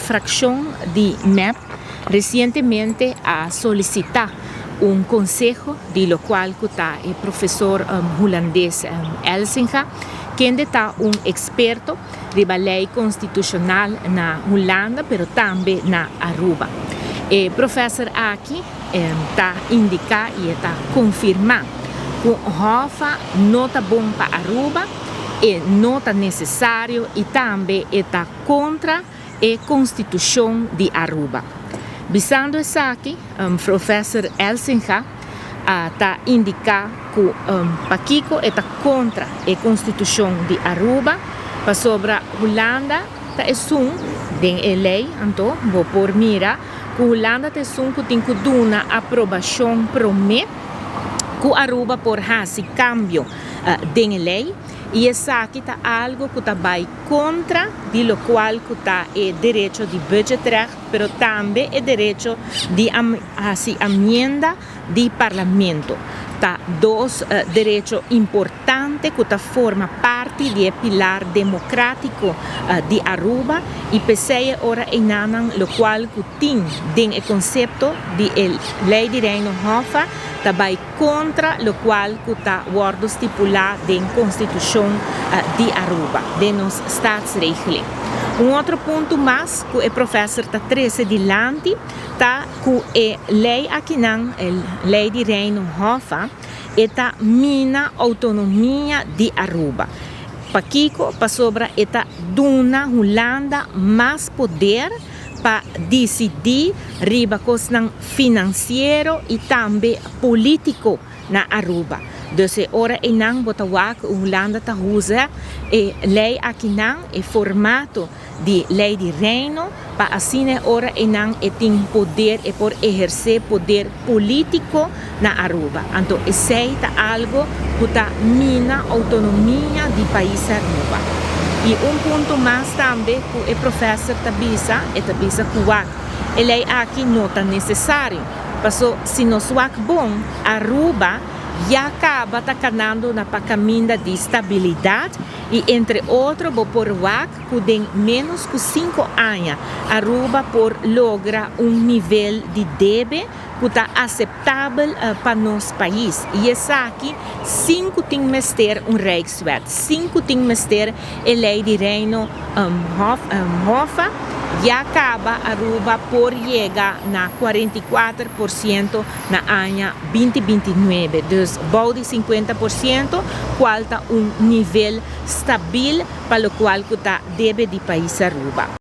fracción de MEP recientemente ha solicitado un consejo, de lo cual está el profesor holandés Elsinga, quien es un experto de la ley constitucional en Holanda, pero también en Aruba. El profesor aquí está indicando y está confirmando que Hofa no está bom para Aruba, no está necesario y también está contra la constitución de Aruba. Visando eso aquí, profesor Elsinga está indicando que Paquico está contra la constitución de Aruba, para sobre Holanda es un de lei, então vou por mira que Holanda tem que tem que dar uma aprovação promete que Aruba por fazer cambio de lei e isso aqui está algo que está vai contra de lo qual que está o direito de budgetrecht, pero também o direito de fazer emenda de parlamento. Tá dois direitos importantes que formam parte do pilar democrático de Aruba e pensei ora em anan lo qual que tem o conceito de lei de Reino Hofa também contra lo qual que está estipulado na Constituição de Aruba, de nos Staatsregeling. Outro ponto mais que o professor está trazendo adiante está que a lei aqui não, a lei de Reino Hofa, está mina autonomia de Aruba. Paquico, para sobre esta duna Holanda mais poder para decidir riba questão financeiro e também político na Aruba. Dus ora e não bota wak Holanda ta usa e lei aqui não e formato de lei de reino para assim ora e não e tem poder e por exercer poder político na Aruba. Então isso é algo que tá mina autonomia do país Aruba. E ponto mais também que o professor tabisa que wak e lei aqui não tá necessário. Passou se nós wak bom Aruba já acaba ganhando na caminho de estabilidade e, entre outros, por WAC, que tem menos que 5 anos, Aruba por lograr nível de débito que está aceitável para nosso país. E isso aqui, 5 tem que ter Rijkswet, 5 tem que ter a lei de Reino Hofa, já acaba Aruba por chegar na 44% na ano 2029. Dus bouw de 50%, qual está nível estável para o qual está deve de país Aruba.